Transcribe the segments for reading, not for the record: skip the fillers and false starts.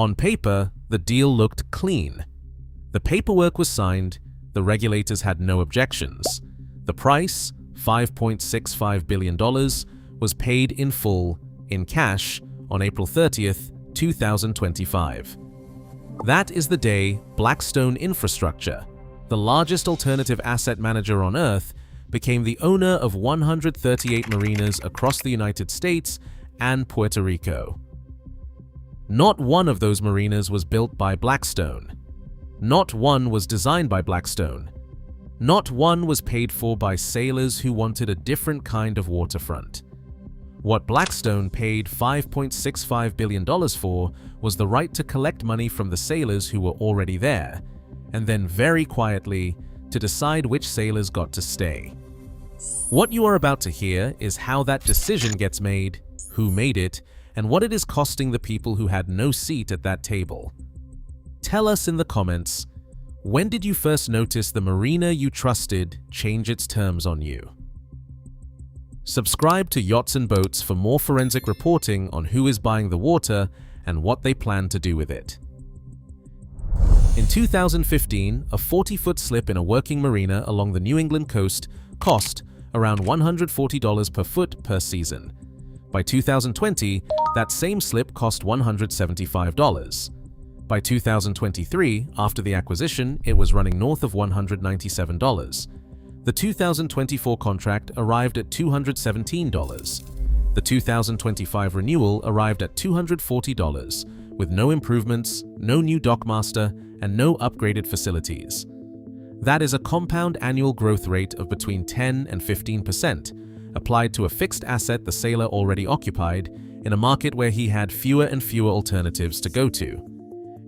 On paper, the deal looked clean. The paperwork was signed, the regulators had no objections. The price, $5.65 billion, was paid in full, in cash, on April 30th, 2025. That is the day Blackstone Infrastructure, the largest alternative asset manager on Earth, became the owner of 138 marinas across the United States and Puerto Rico. Not one of those marinas was built by Blackstone. Not one was designed by Blackstone. Not one was paid for by sailors who wanted a different kind of waterfront. What Blackstone paid $5.65 billion for was the right to collect money from the sailors who were already there, and then very quietly to decide which sailors got to stay. What you are about to hear is how that decision gets made, who made it, and what it is costing the people who had no seat at that table. Tell us in the comments, when did you first notice the marina you trusted change its terms on you? Subscribe to Yachts and Boats for more forensic reporting on who is buying the water and what they plan to do with it. In 2015, a 40-foot slip in a working marina along the New England coast cost around $140 per foot per season. By 2020, that same slip cost $175. By 2023, after the acquisition, it was running north of $197. The 2024 contract arrived at $217. The 2025 renewal arrived at $240, with no improvements, no new dockmaster, and no upgraded facilities. That is a compound annual growth rate of between 10 and 15%, applied to a fixed asset the sailor already occupied in a market where he had fewer and fewer alternatives to go to.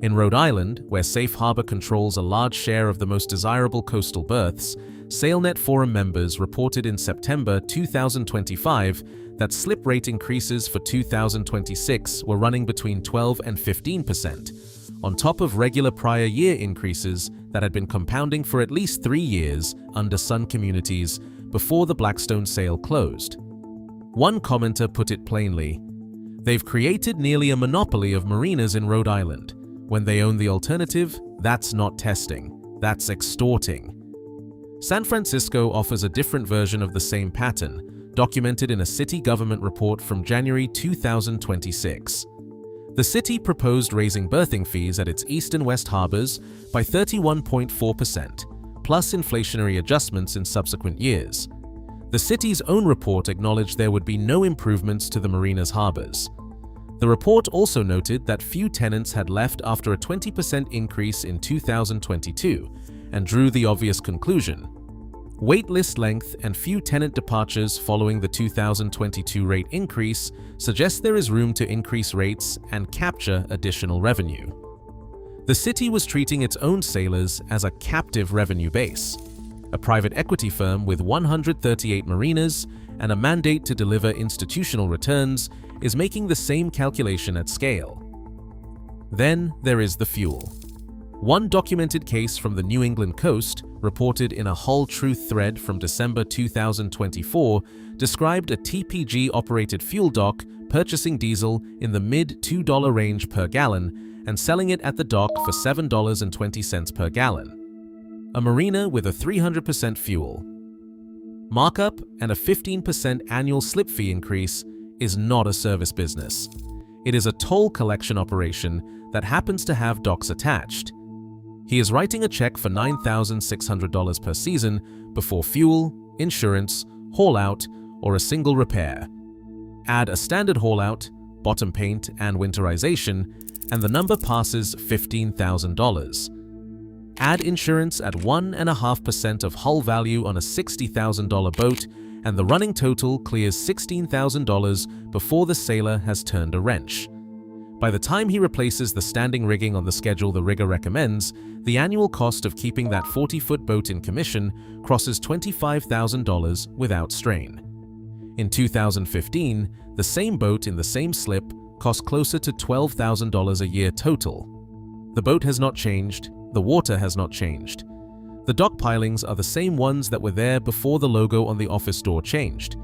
In Rhode Island, where Safe Harbor controls a large share of the most desirable coastal berths, SailNet Forum members reported in September 2025 that slip rate increases for 2026 were running between 12 and 15%, on top of regular prior year increases that had been compounding for at least 3 years under Sun Communities before the Blackstone sale closed. One commenter put it plainly, "They've created nearly a monopoly of marinas in Rhode Island. When they own the alternative, that's not testing, that's extorting." San Francisco offers a different version of the same pattern, documented in a city government report from January 2026. The city proposed raising berthing fees at its east and west harbors by 31.4%, plus inflationary adjustments in subsequent years. The city's own report acknowledged there would be no improvements to the marina's harbors. The report also noted that few tenants had left after a 20% increase in 2022 and drew the obvious conclusion. Waitlist length and few tenant departures following the 2022 rate increase suggest there is room to increase rates and capture additional revenue. The city was treating its own sailors as a captive revenue base. A private equity firm with 138 marinas and a mandate to deliver institutional returns is making the same calculation at scale. Then there is the fuel. One documented case from the New England coast, reported in a Hull Truth thread from December 2024, described a TPG-operated fuel dock purchasing diesel in the mid-$2 range per gallon and selling it at the dock for $7.20 per gallon. A marina with a 300% fuel markup and a 15% annual slip fee increase is not a service business. It is a toll collection operation that happens to have docks attached. He is writing a check for $9,600 per season before fuel, insurance, haul-out, or a single repair. Add a standard haul-out, bottom paint, and winterization, and the number passes $15,000. Add insurance at 1.5% of hull value on a $60,000 boat, and the running total clears $16,000 before the sailor has turned a wrench. By the time he replaces the standing rigging on the schedule the rigger recommends, the annual cost of keeping that 40-foot boat in commission crosses $25,000 without strain. In 2015, the same boat in the same slip cost closer to $12,000 a year total. The boat has not changed, the water has not changed. The dock pilings are the same ones that were there before the logo on the office door changed.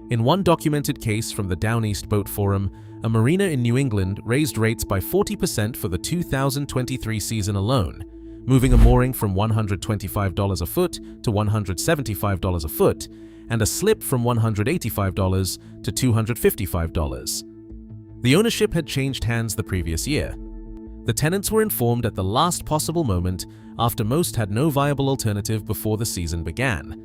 In one documented case from the Downeast Boat Forum, a marina in New England raised rates by 40% for the 2023 season alone, moving a mooring from $125 a foot to $175 a foot, and a slip from $185 to $255. The ownership had changed hands the previous year. The tenants were informed at the last possible moment after most had no viable alternative before the season began.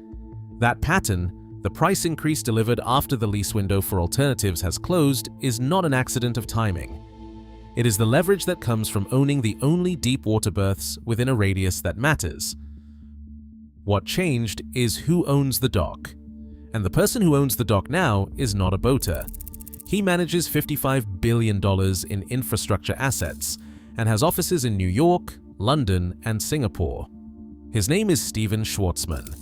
That pattern, the price increase delivered after the lease window for alternatives has closed, is not an accident of timing. It is the leverage that comes from owning the only deep water berths within a radius that matters. What changed is who owns the dock. And the person who owns the dock now is not a boater. He manages $55 billion in infrastructure assets and has offices in New York, London, and Singapore. His name is Stephen Schwarzman.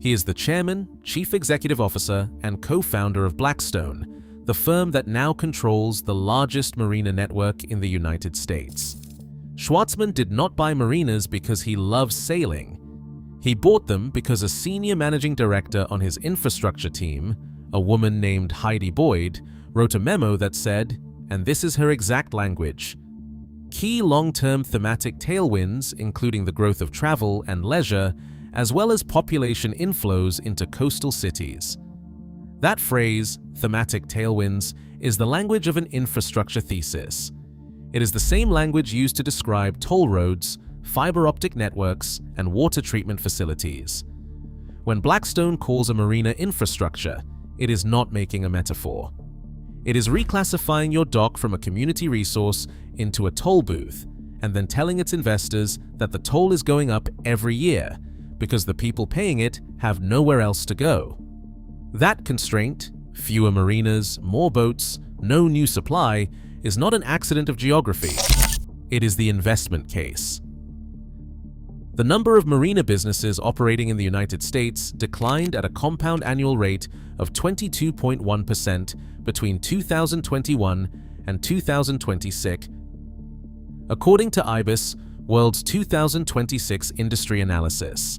He is the chairman, chief executive officer, and co-founder of Blackstone, the firm that now controls the largest marina network in the United States. Schwarzman did not buy marinas because he loves sailing. He bought them because a senior managing director on his infrastructure team, a woman named Heidi Boyd, wrote a memo that said, and this is her exact language, "Key long-term thematic tailwinds, including the growth of travel and leisure, as well as population inflows into coastal cities." That phrase, thematic tailwinds, is the language of an infrastructure thesis. It is the same language used to describe toll roads, fiber optic networks, and water treatment facilities. When Blackstone calls a marina infrastructure, it is not making a metaphor. It is reclassifying your dock from a community resource into a toll booth, and then telling its investors that the toll is going up every year because the people paying it have nowhere else to go. That constraint, fewer marinas, more boats, no new supply, is not an accident of geography. It is the investment case. The number of marina businesses operating in the United States declined at a compound annual rate of 22.1% between 2021 and 2026, according to IBIS, World's 2026 Industry Analysis.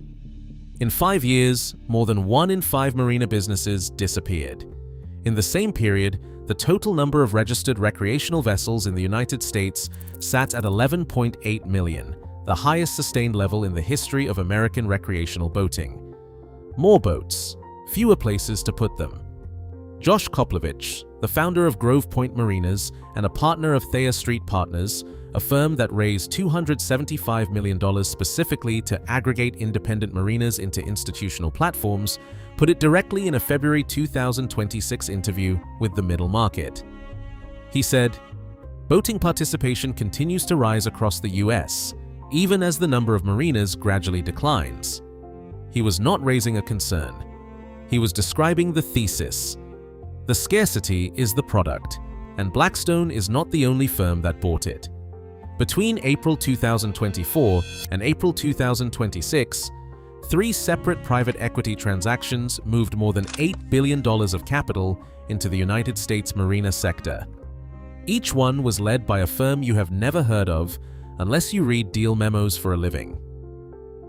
In 5 years, more than 1 in 5 marina businesses disappeared. In the same period, the total number of registered recreational vessels in the United States sat at 11.8 million, the highest sustained level in the history of American recreational boating. More boats, fewer places to put them. Josh Koplovich, the founder of Grove Point Marinas and a partner of Thayer Street Partners, a firm that raised $275 million specifically to aggregate independent marinas into institutional platforms, put it directly in a February 2026 interview with the Middle Market. He said, "Boating participation continues to rise across the US, even as the number of marinas gradually declines." He was not raising a concern. He was describing the thesis. The scarcity is the product, and Blackstone is not the only firm that bought it. Between April 2024 and April 2026, 3 separate private equity transactions moved more than $8 billion of capital into the United States marina sector. Each one was led by a firm you have never heard of unless you read deal memos for a living.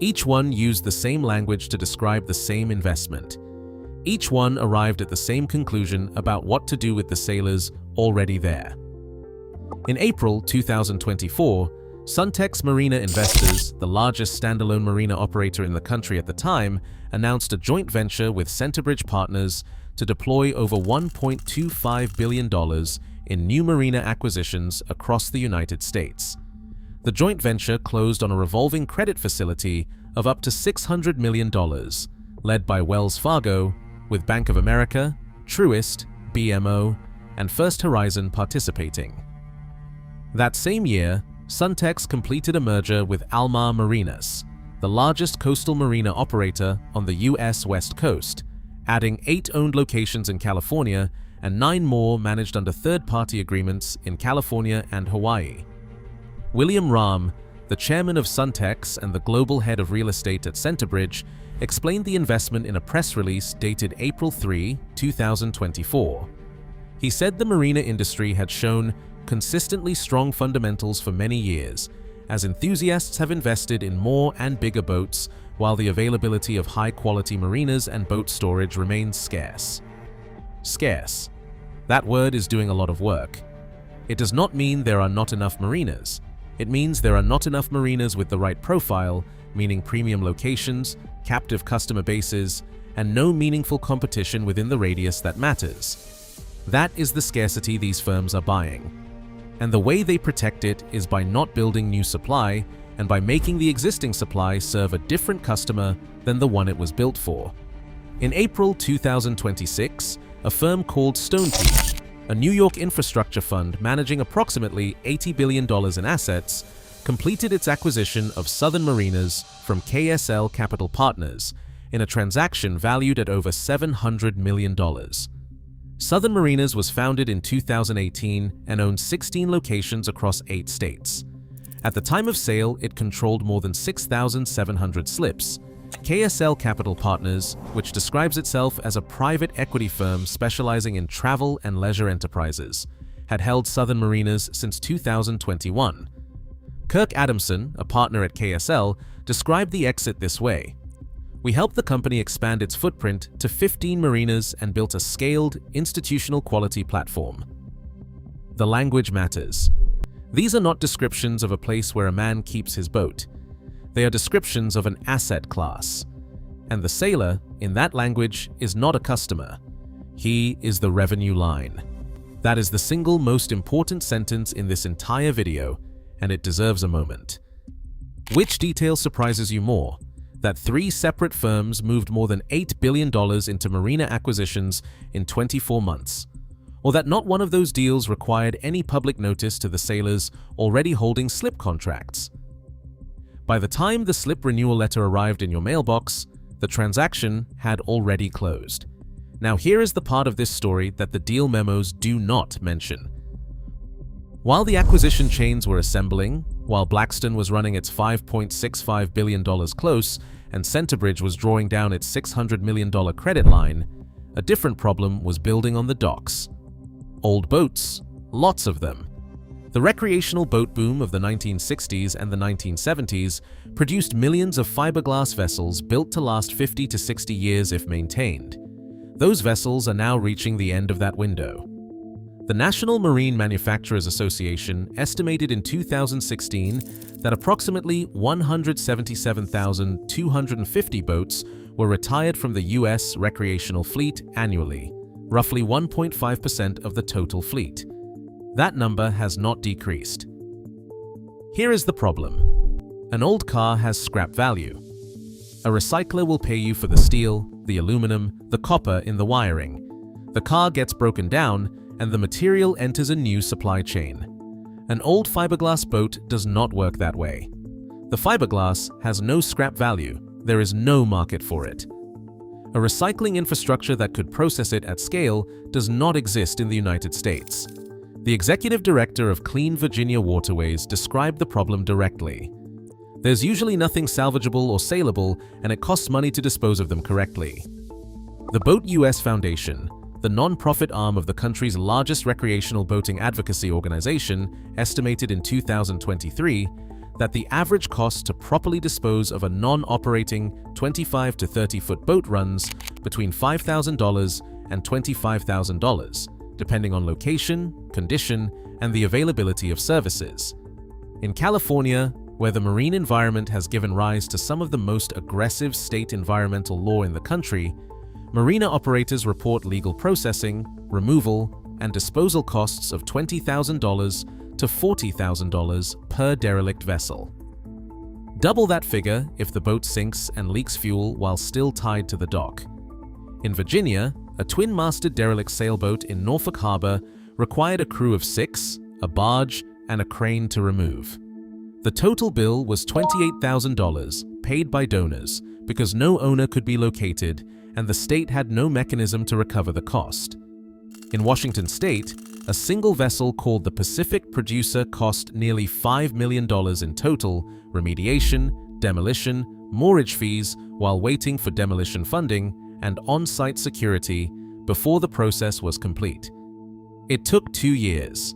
Each one used the same language to describe the same investment. Each one arrived at the same conclusion about what to do with the sailors already there. In April 2024, Suntex Marina Investors, the largest standalone marina operator in the country at the time, announced a joint venture with Centerbridge Partners to deploy over $1.25 billion in new marina acquisitions across the United States. The joint venture closed on a revolving credit facility of up to $600 million, led by Wells Fargo, with Bank of America, Truist, BMO, and First Horizon participating. That same year, Suntex completed a merger with Almar Marinas, the largest coastal marina operator on the US West Coast, adding 8 owned locations in California and 9 more managed under third-party agreements in California and Hawaii. William Rahm, the chairman of Suntex and the global head of real estate at Centerbridge, explained the investment in a press release dated April 3, 2024. He said the marina industry had shown consistently strong fundamentals for many years, as enthusiasts have invested in more and bigger boats while the availability of high-quality marinas and boat storage remains scarce. Scarce. That word is doing a lot of work. It does not mean there are not enough marinas. It means there are not enough marinas with the right profile, meaning premium locations, captive customer bases, and no meaningful competition within the radius that matters. That is the scarcity these firms are buying. And the way they protect it is by not building new supply and by making the existing supply serve a different customer than the one it was built for. In April 2026, a firm called Stonepeak, a New York infrastructure fund managing approximately $80 billion in assets, completed its acquisition of Southern Marinas from KSL Capital Partners in a transaction valued at over $700 million. Southern Marinas was founded in 2018 and owned 16 locations across 8 states. At the time of sale, it controlled more than 6,700 slips. KSL Capital Partners, which describes itself as a private equity firm specializing in travel and leisure enterprises, had held Southern Marinas since 2021. Kirk Adamson, a partner at KSL, described the exit this way: "We helped the company expand its footprint to 15 marinas and built a scaled, institutional quality platform." The language matters. These are not descriptions of a place where a man keeps his boat. They are descriptions of an asset class. And the sailor, in that language, is not a customer. He is the revenue line. That is the single most important sentence in this entire video, and it deserves a moment. Which detail surprises you more? That 3 separate firms moved more than $8 billion into marina acquisitions in 24 months? Or that not one of those deals required any public notice to the sailors already holding slip contracts? By the time the slip renewal letter arrived in your mailbox, the transaction had already closed. Now here is the part of this story that the deal memos do not mention. While the acquisition chains were assembling, while Blackstone was running its $5.65 billion close and Centerbridge was drawing down its $600 million credit line, a different problem was building on the docks. Old boats, lots of them. The recreational boat boom of the 1960s and the 1970s produced millions of fiberglass vessels built to last 50 to 60 years if maintained. Those vessels are now reaching the end of that window. The National Marine Manufacturers Association estimated in 2016 that approximately 177,250 boats were retired from the US recreational fleet annually, roughly 1.5% of the total fleet. That number has not decreased. Here is the problem. An old car has scrap value. A recycler will pay you for the steel, the aluminum, the copper in the wiring. The car gets broken down, and the material enters a new supply chain. An old fiberglass boat does not work that way. The fiberglass has no scrap value. There is no market for it. A recycling infrastructure that could process it at scale does not exist in the United States. The executive director of Clean Virginia Waterways described the problem directly. There's usually nothing salvageable or saleable, and it costs money to dispose of them correctly. The Boat US Foundation, the non-profit arm of the country's largest recreational boating advocacy organization, estimated in 2023 that the average cost to properly dispose of a non-operating 25 to 30-foot boat runs between $5,000 and $25,000, depending on location, condition, and the availability of services. In California, where the marine environment has given rise to some of the most aggressive state environmental law in the country, marina operators report legal processing, removal, and disposal costs of $20,000 to $40,000 per derelict vessel. Double that figure if the boat sinks and leaks fuel while still tied to the dock. In Virginia, a twin-masted derelict sailboat in Norfolk Harbor required a crew of 6, a barge, and a crane to remove. The total bill was $28,000, paid by donors, because no owner could be located and the state had no mechanism to recover the cost. In Washington state, a single vessel called the Pacific Producer cost nearly $5 million in total, remediation, demolition, moorage fees while waiting for demolition funding, and on-site security before the process was complete. It took 2 years.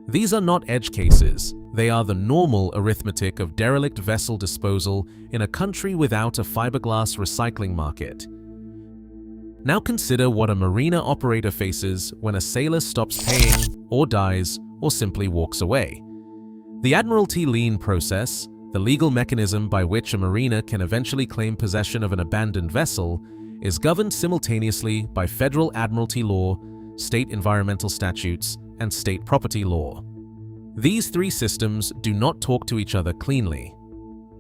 These are not edge cases. They are the normal arithmetic of derelict vessel disposal in a country without a fiberglass recycling market. Now consider what a marina operator faces when a sailor stops paying, or dies, or simply walks away. The Admiralty lien process, the legal mechanism by which a marina can eventually claim possession of an abandoned vessel, is governed simultaneously by federal admiralty law, state environmental statutes, and state property law. These three systems do not talk to each other cleanly.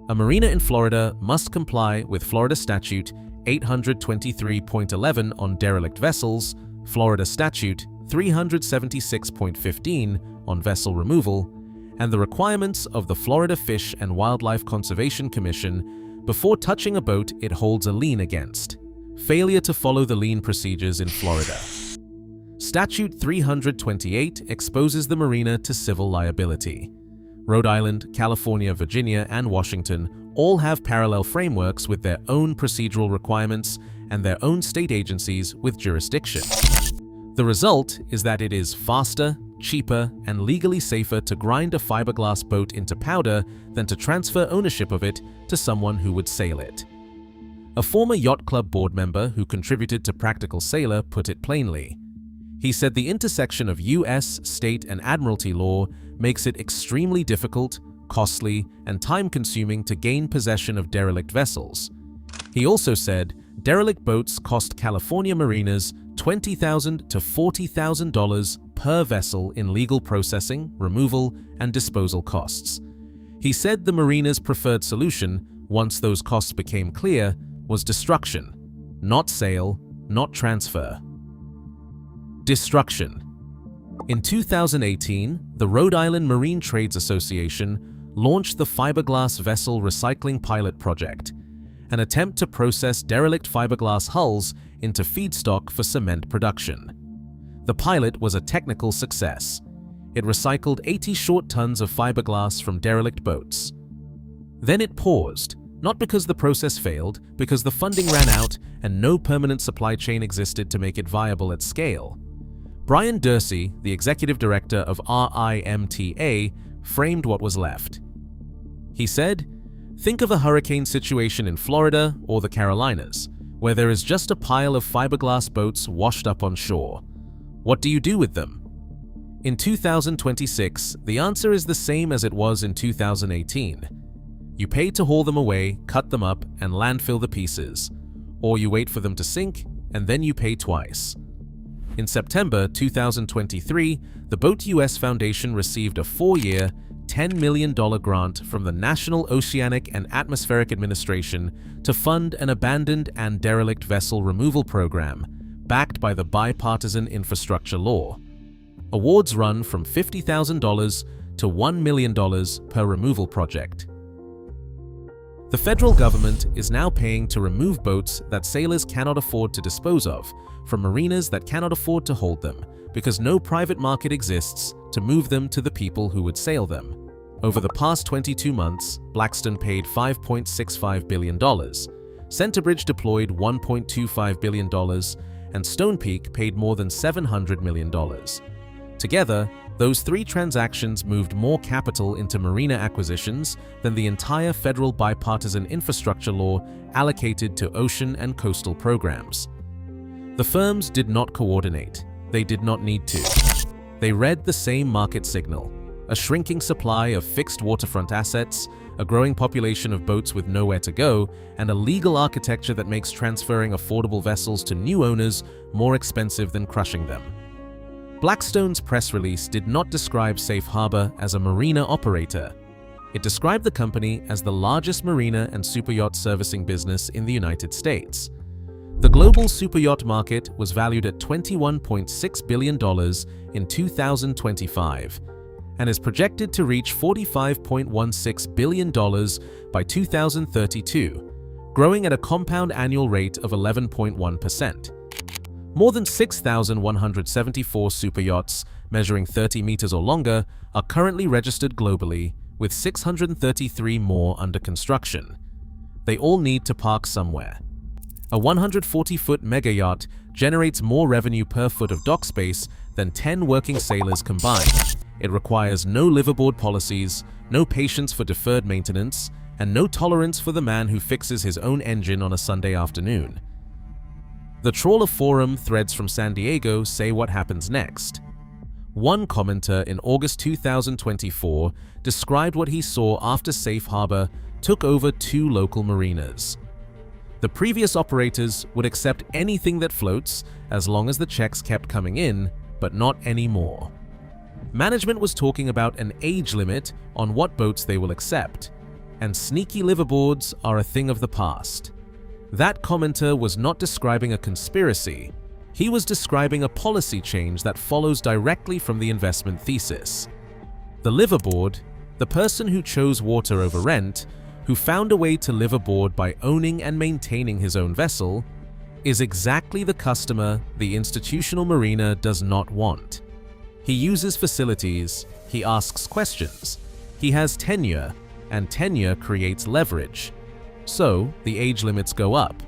A marina in Florida must comply with Florida Statute 823.11 on derelict vessels, Florida Statute 376.15 on vessel removal, and the requirements of the Florida Fish and Wildlife Conservation Commission before touching a boat it holds a lien against. Failure to follow the lien procedures in Florida. Statute 328 exposes the marina to civil liability. Rhode Island, California, Virginia, and Washington all have parallel frameworks with their own procedural requirements and their own state agencies with jurisdiction. The result is that it is faster, cheaper, and legally safer to grind a fiberglass boat into powder than to transfer ownership of it to someone who would sail it. A former yacht club board member who contributed to Practical Sailor put it plainly. He said the intersection of US, state, and admiralty law makes it extremely difficult, costly, and time-consuming to gain possession of derelict vessels. He also said derelict boats cost California marinas $20,000 to $40,000 per vessel in legal processing, removal, and disposal costs. He said the marina's preferred solution, once those costs became clear, was destruction, not sale, not transfer. Destruction. In 2018, the Rhode Island Marine Trades Association launched the Fiberglass Vessel Recycling Pilot Project, an attempt to process derelict fiberglass hulls into feedstock for cement production. The pilot was a technical success. It recycled 80 short tons of fiberglass from derelict boats. Then it paused, not because the process failed, because the funding ran out and no permanent supply chain existed to make it viable at scale. Brian Dursey, the executive director of RIMTA, framed what was left. He said, "Think of a hurricane situation in Florida or the Carolinas, where there is just a pile of fiberglass boats washed up on shore. What do you do with them?" In 2026, the answer is the same as it was in 2018. You pay to haul them away, cut them up, and landfill the pieces. Or you wait for them to sink, and then you pay twice. In September 2023, the Boat US Foundation received a 4-year, $10 million grant from the National Oceanic and Atmospheric Administration to fund an abandoned and derelict vessel removal program, backed by the bipartisan infrastructure law. Awards run from $50,000 to $1 million per removal project. The federal government is now paying to remove boats that sailors cannot afford to dispose of from marinas that cannot afford to hold them, because no private market exists to move them to the people who would sail them. Over the past 22 months, Blackstone paid $5.65 billion, Centerbridge deployed $1.25 billion, and Stonepeak paid more than $700 million. Together, those three transactions moved more capital into marina acquisitions than the entire federal bipartisan infrastructure law allocated to ocean and coastal programs. The firms did not coordinate. They did not need to. They read the same market signal: a shrinking supply of fixed waterfront assets, a growing population of boats with nowhere to go, and a legal architecture that makes transferring affordable vessels to new owners more expensive than crushing them. Blackstone's press release did not describe Safe Harbor as a marina operator. It described the company as the largest marina and superyacht servicing business in the United States. The global superyacht market was valued at $21.6 billion in 2025 and is projected to reach $45.16 billion by 2032, growing at a compound annual rate of 11.1%. More than 6,174 superyachts measuring 30 meters or longer are currently registered globally, with 633 more under construction. They all need to park somewhere. A 140-foot mega yacht generates more revenue per foot of dock space than 10 working sailors combined. It requires no liveaboard policies, no patience for deferred maintenance, and no tolerance for the man who fixes his own engine on a Sunday afternoon. The trawler forum threads from San Diego say what happens next. One commenter in August 2024 described what he saw after Safe Harbor took over 2 local marinas. The previous operators would accept anything that floats as long as the checks kept coming in, but not anymore. Management was talking about an age limit on what boats they will accept, and sneaky liveaboards are a thing of the past. That commenter was not describing a conspiracy. He was describing a policy change that follows directly from the investment thesis. The liveaboard, the person who chose water over rent, who found a way to live aboard by owning and maintaining his own vessel, is exactly the customer the institutional marina does not want. He uses facilities, he asks questions, he has tenure, and tenure creates leverage. So, the age limits go up.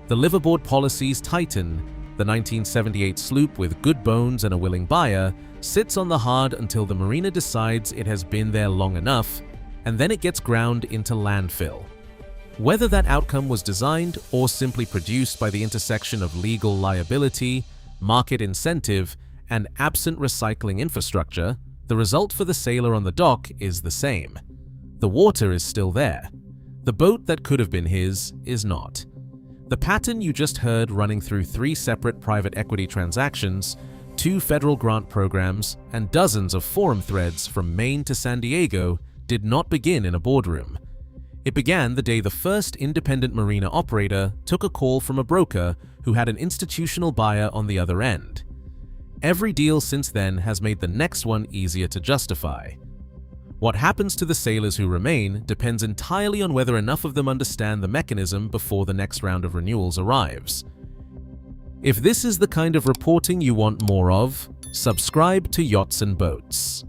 The liveaboard policies tighten. The 1978 sloop with good bones and a willing buyer sits on the hard until the marina decides it has been there long enough, and then it gets ground into landfill. Whether that outcome was designed or simply produced by the intersection of legal liability, market incentive, and absent recycling infrastructure, the result for the sailor on the dock is the same. The water is still there. The boat that could have been his is not. The pattern you just heard running through 3 separate private equity transactions, 2 federal grant programs, and dozens of forum threads from Maine to San Diego did not begin in a boardroom. It began the day the first independent marina operator took a call from a broker who had an institutional buyer on the other end. Every deal since then has made the next one easier to justify. What happens to the sailors who remain depends entirely on whether enough of them understand the mechanism before the next round of renewals arrives. If this is the kind of reporting you want more of, subscribe to Yachts and Boats.